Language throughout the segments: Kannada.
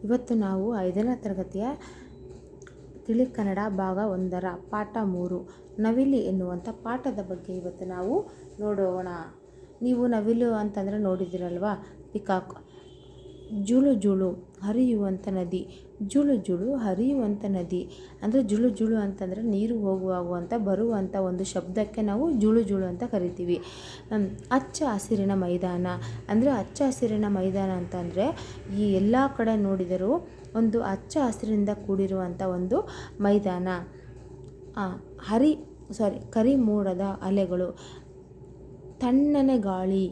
ಇವತ್ತು ನಾವು 5ನೇ ತರಗತಿಯ ತಿಳಿ ಕನ್ನಡ ಭಾಗ 1ರ ಪಾಠ 3 ನವಿಲು ಎನ್ನುವಂಥ ಪಾಠದ ಬಗ್ಗೆ ಇವತ್ತು ನಾವು ನೋಡೋಣ. ನೀವು ನವಿಲು ಅಂತಂದರೆ ನೋಡಿದಿರಲ್ವಾ? ಪಿಕಾಕ್. ಜುಳು ಜುಳು ಹರಿಯುವಂಥ ನದಿ. ಜುಳು ಜುಳು ಹರಿಯುವಂಥ ನದಿ ಅಂದರೆ ಜುಳು ಜುಳು ಅಂತಂದರೆ ನೀರು ಹೋಗುವಂಥ ಬರುವಂಥ ಒಂದು ಶಬ್ದಕ್ಕೆ ನಾವು ಜುಳು ಜುಳು ಅಂತ ಕರಿತೀವಿ. ಹಚ್ಚ ಹಸಿರಿನ ಮೈದಾನ ಅಂದರೆ ಹಚ್ಚ ಹಸಿರಿನ ಮೈದಾನ ಅಂತಂದರೆ ಈ ಎಲ್ಲ ಕಡೆ ನೋಡಿದರೂ ಒಂದು ಹಚ್ಚ ಹಸಿರಿಂದ ಕೂಡಿರುವಂಥ ಒಂದು ಮೈದಾನ. ಕರಿ ಮೋಡದ ಅಲೆಗಳು, ತಣ್ಣನೆ ಗಾಳಿ,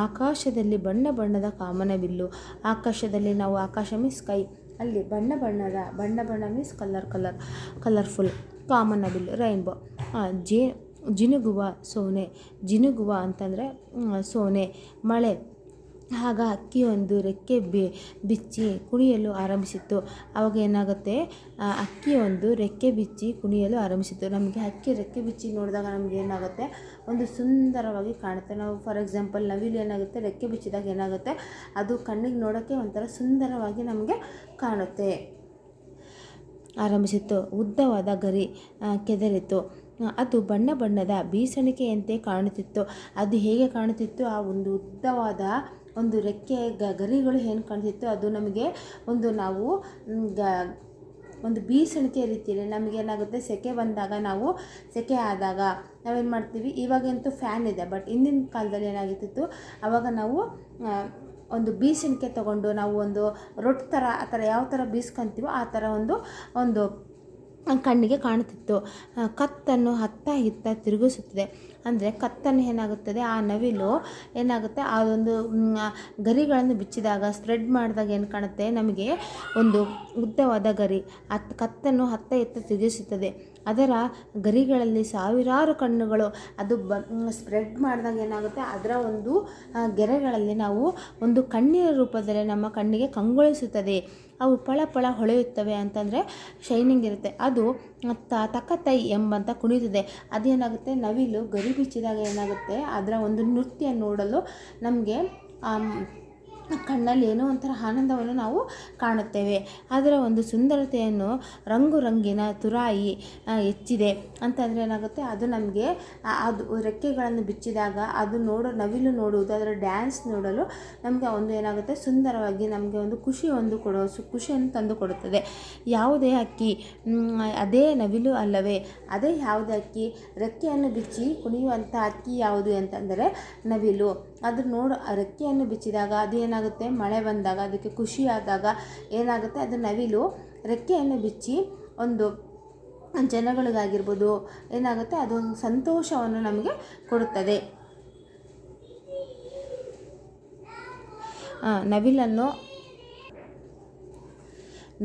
ಆಕಾಶದಲ್ಲಿ ಬಣ್ಣ ಬಣ್ಣದ ಕಾಮನಬಿಲ್ಲು. ಆಕಾಶದಲ್ಲಿ ನಾವು ಆಕಾಶ ಮೀನ್ಸ್ ಸ್ಕೈ, ಅಲ್ಲಿ ಬಣ್ಣ ಮೀನ್ಸ್ ಕಲರ್ಫುಲ್, ಕಾಮನಬಿಲ್ಲು ರೈನ್ಬೋ. ಜಿನುಗುವ ಸೋನೆ, ಜಿನುಗುವ ಅಂತಂದರೆ ಸೋನೆ, ಮಳೆ. ಆಗ ಹಕ್ಕಿಯೊಂದು ರೆಕ್ಕೆ ಬಿಚ್ಚಿ ಕುಣಿಯಲು ಆರಂಭಿಸಿತ್ತು. ಆವಾಗ ಏನಾಗುತ್ತೆ, ಹಕ್ಕಿಯೊಂದು ರೆಕ್ಕೆ ಬಿಚ್ಚಿ ಕುಣಿಯಲು ಆರಂಭಿಸಿತ್ತು. ನಮಗೆ ಹಕ್ಕಿ ರೆಕ್ಕೆ ಬಿಚ್ಚಿ ನೋಡಿದಾಗ ನಮಗೆ ಏನಾಗುತ್ತೆ, ಒಂದು ಸುಂದರವಾಗಿ ಕಾಣುತ್ತೆ. ನಾವು ಫಾರ್ ಎಕ್ಸಾಂಪಲ್ ನವಿಲು ಏನಾಗುತ್ತೆ, ರೆಕ್ಕೆ ಬಿಚ್ಚಿದಾಗ ಏನಾಗುತ್ತೆ, ಅದು ಕಣ್ಣಿಗೆ ನೋಡೋಕ್ಕೆ ಒಂಥರ ಸುಂದರವಾಗಿ ನಮಗೆ ಕಾಣುತ್ತೆ. ಆರಂಭಿಸಿತ್ತು. ಉದ್ದವಾದ ಗರಿ ಕೆದರಿತು. ಅದು ಬಣ್ಣ ಬಣ್ಣದ ಬೀಸಣಿಕೆಯಂತೆ ಕಾಣುತ್ತಿತ್ತು. ಅದು ಹೇಗೆ ಕಾಣುತ್ತಿತ್ತು, ಆ ಒಂದು ಉದ್ದವಾದ ಒಂದು ರೆಕ್ಕೆ ಗರಿಗಳು ಏನು ಕಾಣ್ತಿತ್ತು, ಅದು ನಮಗೆ ನಾವು ಒಂದು ಬೀಸಣಿಕೆ ರೀತಿಯಲ್ಲಿ ನಮಗೇನಾಗುತ್ತೆ, ಸೆಕೆ ಆದಾಗ ನಾವೇನು ಮಾಡ್ತೀವಿ, ಇವಾಗಂತೂ ಫ್ಯಾನ್ ಇದೆ, ಬಟ್ ಹಿಂದಿನ ಕಾಲದಲ್ಲಿ ಏನಾಗಿತ್ತು, ಆವಾಗ ನಾವು ಒಂದು ಬೀಸಣಿಕೆ ತೊಗೊಂಡು ನಾವು ಒಂದು ರೊಟ್ಟಿ ಥರ ಆ ಥರ ಯಾವ ಥರ ಬೀಸ್ಕೊತೀವೋ ಆ ಥರ ಒಂದು ಕಣ್ಣಿಗೆ ಕಾಣುತ್ತಿತ್ತು. ಕತ್ತನ್ನು ಅತ್ತ ಇತ್ತ ತಿರುಗಿಸುತ್ತದೆ ಅಂದರೆ ಕತ್ತನ್ನು ಏನಾಗುತ್ತದೆ, ಆ ನವಿಲು ಏನಾಗುತ್ತೆ, ಅದೊಂದು ಗರಿಗಳನ್ನು ಬಿಚ್ಚಿದಾಗ ಸ್ಪ್ರೆಡ್ ಮಾಡಿದಾಗ ಏನು ಕಾಣುತ್ತೆ, ನಮಗೆ ಒಂದು ಉದ್ದವಾದ ಗರಿ ಕತ್ತನ್ನು ಅತ್ತ ಇತ್ತ ತಿರುಗಿಸುತ್ತದೆ. ಅದರ ಗರಿಗಳಲ್ಲಿ ಸಾವಿರಾರು ಕಣ್ಣುಗಳು. ಅದು ಸ್ಪ್ರೆಡ್ ಮಾಡಿದಾಗ ಏನಾಗುತ್ತೆ, ಅದರ ಒಂದು ಗೆರೆಗಳಲ್ಲಿ ನಾವು ಒಂದು ಕಣ್ಣಿನ ರೂಪದಲ್ಲಿ ನಮ್ಮ ಕಣ್ಣಿಗೆ ಕಂಗೊಳಿಸುತ್ತದೆ. ಅವು ಪಳ ಹೊಳೆಯುತ್ತವೆ ಅಂತಂದರೆ ಶೈನಿಂಗ್ ಇರುತ್ತೆ. ಅದು ತಕತೈ ಎಂಬಂತ ಕುಣಿಯುತ್ತದೆ. ಅದೇನಾಗುತ್ತೆ, ನವಿಲು ಗರಿ ಬಿಚ್ಚಿದಾಗ ಏನಾಗುತ್ತೆ, ಅದರ ಒಂದು ನೃತ್ಯ ನೋಡಲು ನಮಗೆ ಕಣ್ಣಲ್ಲಿ ಏನೋ ಒಂಥರ ಆನಂದವನ್ನು ನಾವು ಕಾಣುತ್ತೇವೆ. ಅದರ ಒಂದು ಸುಂದರತೆಯನ್ನು ರಂಗಿನ ತುರಾಯಿ ಹೆಚ್ಚಿದೆ ಅಂತಂದರೆ ಏನಾಗುತ್ತೆ, ಅದು ನಮಗೆ ಅದು ರೆಕ್ಕೆಗಳನ್ನು ಬಿಚ್ಚಿದಾಗ ಅದು ನವಿಲು ನೋಡುವುದು, ಅದರ ಡ್ಯಾನ್ಸ್ ನೋಡಲು ನಮಗೆ ಒಂದು ಏನಾಗುತ್ತೆ, ಸುಂದರವಾಗಿ ನಮಗೆ ಒಂದು ಖುಷಿಯನ್ನು ತಂದು ಕೊಡುತ್ತದೆ. ಯಾವುದೇ ಹಕ್ಕಿ ಅದೇ ನವಿಲು ಅಲ್ಲವೇ? ಅದೇ ಯಾವುದೇ ಹಕ್ಕಿ, ರೆಕ್ಕೆಯನ್ನು ಬಿಚ್ಚಿ ಕುಣಿಯುವಂಥ ಹಕ್ಕಿ ಯಾವುದು ಅಂತಂದರೆ ನವಿಲು. ಅದು ರೆಕ್ಕೆಯನ್ನು ಬಿಚ್ಚಿದಾಗ ಅದು ಏನಾಗುತ್ತೆ, ಮಳೆ ಬಂದಾಗ ಅದಕ್ಕೆ ಖುಷಿಯಾದಾಗ ಏನಾಗುತ್ತೆ, ಅದು ನವಿಲು ರೆಕ್ಕೆಯನ್ನು ಬಿಚ್ಚಿ ಒಂದು ಜನಗಳಿಗಾಗಿರ್ಬೋದು ಏನಾಗುತ್ತೆ, ಅದೊಂದು ಸಂತೋಷವನ್ನು ನಮಗೆ ಕೊಡುತ್ತದೆ.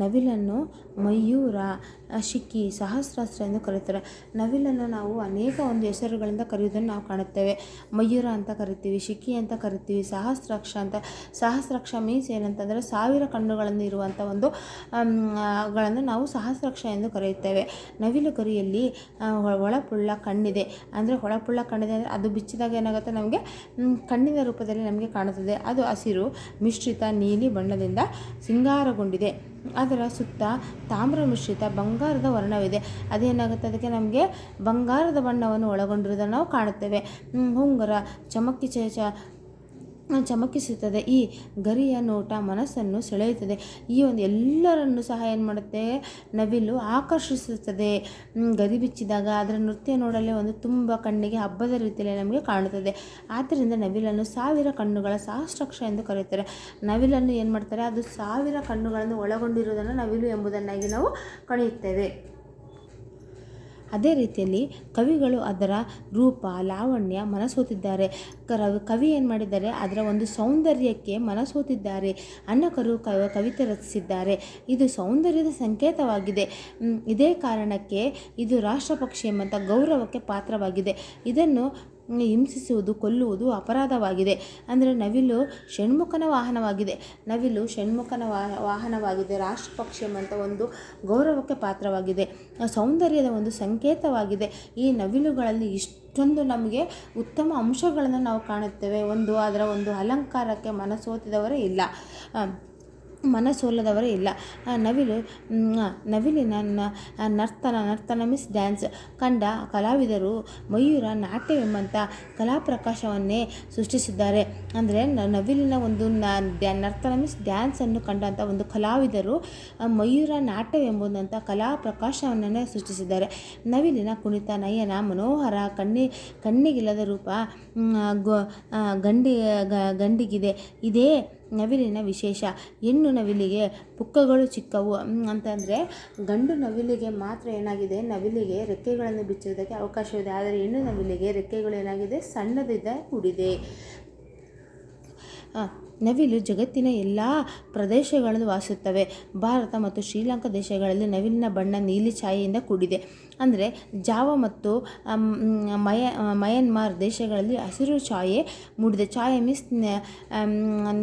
ನವಿಲನ್ನು ಮಯೂರ, ಶಿಖಿ, ಸಹಸ್ರಾಸ್ತ್ರ ಎಂದು ಕರೀತಾರೆ. ನವಿಲನ್ನು ನಾವು ಅನೇಕ ಒಂದು ಹೆಸರುಗಳಿಂದ ಕರೆಯುವುದನ್ನು ನಾವು ಕಾಣುತ್ತೇವೆ. ಮಯೂರ ಅಂತ ಕರಿತೀವಿ, ಶಿಖಿ ಅಂತ ಕರಿತೀವಿ, ಸಹಸ್ರಾಕ್ಷ ಮೀನ್ಸ್ ಏನಂತಂದರೆ 1000 ಕಣ್ಣುಗಳನ್ನು ಇರುವಂಥ ಒಂದು ಗಳನ್ನು ನಾವು ಸಹಸ್ರಾಕ್ಷ ಎಂದು ಕರೆಯುತ್ತೇವೆ. ನವಿಲು ಗರಿಯಲ್ಲಿ ಹೊಳಪುಳ್ಳ ಕಣ್ಣಿದೆ ಅಂದರೆ ಅದು ಬಿಚ್ಚಿದಾಗ ಏನಾಗುತ್ತೆ, ನಮಗೆ ಕಣ್ಣಿನ ರೂಪದಲ್ಲಿ ನಮಗೆ ಕಾಣುತ್ತದೆ. ಅದು ಹಸಿರು ಮಿಶ್ರಿತ ನೀಲಿ ಬಣ್ಣದಿಂದ ಸಿಂಗಾರಗೊಂಡಿದೆ. ಅದರ ಸುತ್ತ ತಾಮ್ರ ಮಿಶ್ರಿತ ಬಂಗಾರದ ವರ್ಣವಿದೆ. ಅದೇನಾಗುತ್ತೆ, ಅದಕ್ಕೆ ನಮಗೆ ಬಂಗಾರದ ಬಣ್ಣವನ್ನು ಒಳಗೊಂಡಿರುವುದನ್ನು ನಾವು ಕಾಣುತ್ತೇವೆ. ಉಂಗುರ ಚಮಕಿಸುತ್ತದೆ. ಈ ಗರಿಯ ನೋಟ ಮನಸ್ಸನ್ನು ಸೆಳೆಯುತ್ತದೆ. ಈ ಒಂದು ಎಲ್ಲರನ್ನು ಸಹ ಏನು ಮಾಡುತ್ತೆ, ನವಿಲು ಆಕರ್ಷಿಸುತ್ತದೆ. ಗರಿ ಬಿಚ್ಚಿದಾಗ ಅದರ ನೃತ್ಯ ನೋಡಲೇ ಒಂದು ತುಂಬ ಕಣ್ಣಿಗೆ ಹಬ್ಬದ ರೀತಿಯಲ್ಲಿ ನಮಗೆ ಕಾಣುತ್ತದೆ. ಆದ್ದರಿಂದ ನವಿಲನ್ನು 1000 ಕಣ್ಣುಗಳ ಸಹಸ್ರಾಕ್ಷ ಎಂದು ಕರೆಯುತ್ತಾರೆ. ನವಿಲನ್ನು ಏನು ಮಾಡ್ತಾರೆ, ಅದು 1000 ಕಣ್ಣುಗಳನ್ನು ಒಳಗೊಂಡಿರುವುದನ್ನು ನವಿಲು ಎಂಬುದನ್ನಾಗಿ ನಾವು ಕಳೆಯುತ್ತೇವೆ. ಅದೇ ರೀತಿಯಲ್ಲಿ ಕವಿಗಳು ಅದರ ರೂಪ ಲಾವಣ್ಯ ಮನಸೋತಿದ್ದಾರೆ. ಕವಿ ಏನು ಮಾಡಿದ್ದಾರೆ, ಅದರ ಒಂದು ಸೌಂದರ್ಯಕ್ಕೆ ಮನಸೋತಿದ್ದಾರೆ. ಅನೇಕರು ಕವಿತೆ ರಚಿಸಿದ್ದಾರೆ. ಇದು ಸೌಂದರ್ಯದ ಸಂಕೇತವಾಗಿದೆ. ಇದೇ ಕಾರಣಕ್ಕೆ ಇದು ರಾಷ್ಟ್ರಪಕ್ಷಿ ಎಂಬಂಥ ಗೌರವಕ್ಕೆ ಪಾತ್ರವಾಗಿದೆ. ಇದನ್ನು ಹಿಂಸಿಸುವುದು, ಕೊಲ್ಲುವುದು ಅಪರಾಧವಾಗಿದೆ. ಅಂದರೆ ನವಿಲು ಷಣ್ಮುಖನ ವಾಹನವಾಗಿದೆ. ರಾಷ್ಟ್ರಪಕ್ಷಿ ಎಂಬಂಥ ಒಂದು ಗೌರವಕ್ಕೆ ಪಾತ್ರವಾಗಿದೆ. ಸೌಂದರ್ಯದ ಒಂದು ಸಂಕೇತವಾಗಿದೆ. ಈ ನವಿಲುಗಳಲ್ಲಿ ಇಷ್ಟೊಂದು ನಮಗೆ ಉತ್ತಮ ಅಂಶಗಳನ್ನು ನಾವು ಕಾಣುತ್ತೇವೆ. ಅದರ ಒಂದು ಅಲಂಕಾರಕ್ಕೆ ಮನಸೋತಿದವರೇ ಇಲ್ಲ. ಮನಸೋಲ್ಲದವರೇ ಇಲ್ಲ. ನವಿಲಿನ ನರ್ತನ ಮೀನ್ಸ್ ಡ್ಯಾನ್ಸ್ ಕಂಡ ಕಲಾವಿದರು ಮಯೂರ ನಾಟ್ಯವೆಂಬಂಥ ಕಲಾಪ್ರಕಾಶವನ್ನೇ ಸೃಷ್ಟಿಸಿದ್ದಾರೆ. ಅಂದರೆ ನವಿಲಿನ ಒಂದು ನರ್ತನ ಮೀನ್ಸ್ ಡ್ಯಾನ್ಸನ್ನು ಕಂಡಂಥ ಒಂದು ಕಲಾವಿದರು ಮಯೂರ ನಾಟ್ಯವೆಂಬುದಂಥ ಕಲಾ ಪ್ರಕಾಶವನ್ನೇ ಸೃಷ್ಟಿಸಿದ್ದಾರೆ. ನವಿಲಿನ ಕುಣಿತ ನಯನ ಮನೋಹರ, ಕಣ್ಣಿಗಿಲ್ಲದ ರೂಪ ಗಂಡಿಗಿದೆ. ಇದೇ ನವಿಲಿನ ವಿಶೇಷ. ಹೆಣ್ಣು ನವಿಲಿಗೆ ಪುಕ್ಕಗಳು ಚಿಕ್ಕವು ಅಂತಂದರೆ ಗಂಡು ನವಿಲಿಗೆ ಮಾತ್ರ ಏನಾಗಿದೆ, ನವಿಲಿಗೆ ರೆಕ್ಕೆಗಳನ್ನು ಬಿಚ್ಚುವುದಕ್ಕೆ ಅವಕಾಶವಿದೆ. ಆದರೆ ಹೆಣ್ಣು ನವಿಲಿಗೆ ರೆಕ್ಕೆಗಳು ಏನಾಗಿದೆ, ಸಣ್ಣದಿದೆ, ಕೂಡಿದೆ. ನವಿಲು ಜಗತ್ತಿನ ಎಲ್ಲ ಪ್ರದೇಶಗಳಲ್ಲಿ ವಾಸಿಸುತ್ತವೆ. ಭಾರತ ಮತ್ತು ಶ್ರೀಲಂಕಾ ದೇಶಗಳಲ್ಲಿ ನವಿಲಿನ ಬಣ್ಣ ನೀಲಿ ಛಾಯೆಯಿಂದ ಕೂಡಿದೆ. ಅಂದರೆ ಜಾವ ಮತ್ತು ಮಯನ್ಮಾರ್ ದೇಶಗಳಲ್ಲಿ ಹಸಿರು ಛಾಯೆ ಮೂಡಿದೆ. ಛಾಯೆ ಮೀನ್ಸ್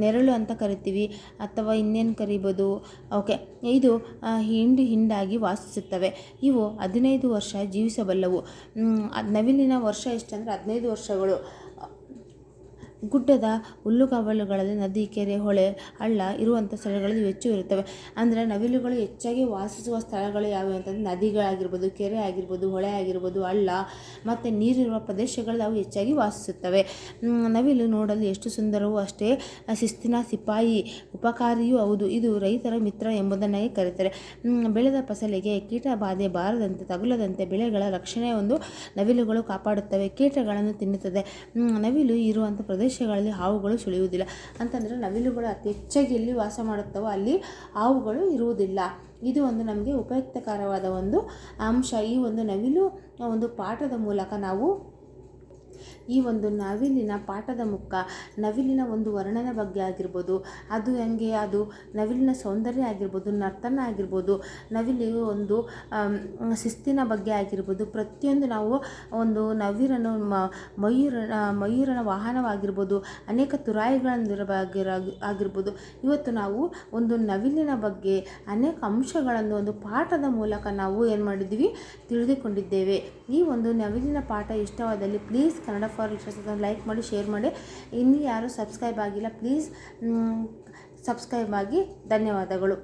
ನೆರಳು ಅಂತ ಕರಿತೀವಿ, ಅಥವಾ ಇನ್ನೇನು ಕರಿಬೋದು. ಓಕೆ, ಇದು ಹಿಂಡಾಗಿ ವಾಸಿಸುತ್ತವೆ. ಇವು 15 ವರ್ಷ ಜೀವಿಸಬಲ್ಲವು. ನವಿಲಿನ ವರ್ಷ ಎಷ್ಟಂದರೆ 15 ವರ್ಷಗಳು. ಗುಡ್ಡದ ಹುಲ್ಲುಗಾವಲುಗಳಲ್ಲಿ ನದಿ, ಕೆರೆ, ಹೊಳೆ, ಹಳ್ಳ ಇರುವಂಥ ಸ್ಥಳಗಳಲ್ಲಿ ಹೆಚ್ಚು ಇರುತ್ತವೆ. ಅಂದರೆ ನವಿಲುಗಳು ಹೆಚ್ಚಾಗಿ ವಾಸಿಸುವ ಸ್ಥಳಗಳು ಯಾವುವು ಅಂತಂದರೆ ನದಿಗಳಾಗಿರ್ಬೋದು, ಕೆರೆ ಆಗಿರ್ಬೋದು, ಹೊಳೆ ಆಗಿರ್ಬೋದು, ಹಳ್ಳ ಮತ್ತು ನೀರಿರುವ ಪ್ರದೇಶಗಳಲ್ಲಿ ಅವು ಹೆಚ್ಚಾಗಿ ವಾಸಿಸುತ್ತವೆ. ನವಿಲು ನೋಡಲು ಎಷ್ಟು ಸುಂದರವೋ ಅಷ್ಟೇ ಶಿಸ್ತಿನ ಸಿಪಾಯಿ, ಉಪಕಾರಿಯೂ ಹೌದು. ಇದು ರೈತರ ಮಿತ್ರ ಎಂಬುದನ್ನು ಕರೀತಾರೆ. ಬೆಳೆದ ಫಸಲಿಗೆ ಕೀಟ ಬಾಧೆ ಬಾರದಂತೆ, ತಗುಲದಂತೆ ಬೆಳೆಗಳ ರಕ್ಷಣೆ ಒಂದು ನವಿಲುಗಳು ಕಾಪಾಡುತ್ತವೆ. ಕೀಟಗಳನ್ನು ತಿನ್ನುತ್ತದೆ. ನವಿಲು ಇರುವಂಥ ಪ್ರದೇಶಗಳಲ್ಲಿ ಹಾವುಗಳು ಸುಳಿಯುವುದಿಲ್ಲ. ಅಂತಂದರೆ ನವಿಲುಗಳು ಅತಿ ಹೆಚ್ಚಾಗಿ ಎಲ್ಲಿ ವಾಸ ಮಾಡುತ್ತವೋ ಅಲ್ಲಿ ಹಾವುಗಳು ಇರುವುದಿಲ್ಲ. ಇದು ಒಂದು ನಮಗೆ ಉಪಯುಕ್ತಕರವಾದ ಒಂದು ಅಂಶ. ಈ ಒಂದು ನವಿಲು ಒಂದು ಪಾಠದ ಮೂಲಕ ನಾವು ಈ ಒಂದು ನವಿಲಿನ ಪಾಠದ ಮುಖ, ನವಿಲಿನ ಒಂದು ವರ್ಣನೆ ಬಗ್ಗೆ ಆಗಿರ್ಬೋದು, ಅದು ಹೆಂಗೆ, ಅದು ನವಿಲಿನ ಸೌಂದರ್ಯ ಆಗಿರ್ಬೋದು, ನರ್ತನ ಆಗಿರ್ಬೋದು, ನವಿಲು ಒಂದು ಶಿಸ್ತಿನ ಬಗ್ಗೆ ಆಗಿರ್ಬೋದು, ಪ್ರತಿಯೊಂದು ನಾವು ಒಂದು ನವಿರನ್ನು ಮಯೂರನ ವಾಹನವಾಗಿರ್ಬೋದು, ಅನೇಕ ತುರಾಯಿಗಳಿರಬಾಗಿರ್ಬೋದು. ಇವತ್ತು ನಾವು ಒಂದು ನವಿಲಿನ ಬಗ್ಗೆ ಅನೇಕ ಅಂಶಗಳನ್ನು ಒಂದು ಪಾಠದ ಮೂಲಕ ನಾವು ಏನು ಮಾಡಿದ್ದೀವಿ, ತಿಳಿದುಕೊಂಡಿದ್ದೇವೆ. ಈ ಒಂದು ನವಿಲಿನ ಪಾಠ ಇಷ್ಟವಾದಲ್ಲಿ please Kannada for literature like ಮಾಡಿ, ಶೇರ್ ಮಾಡಿ. ಇನ್ನು ಯಾರು ಸಬ್ಸ್ಕ್ರೈಬ್ ಆಗಿಲ್ಲ ಪ್ಲೀಸ್ ಸಬ್ಸ್ಕ್ರೈಬ್ ಆಗಿ. ಧನ್ಯವಾದಗಳು.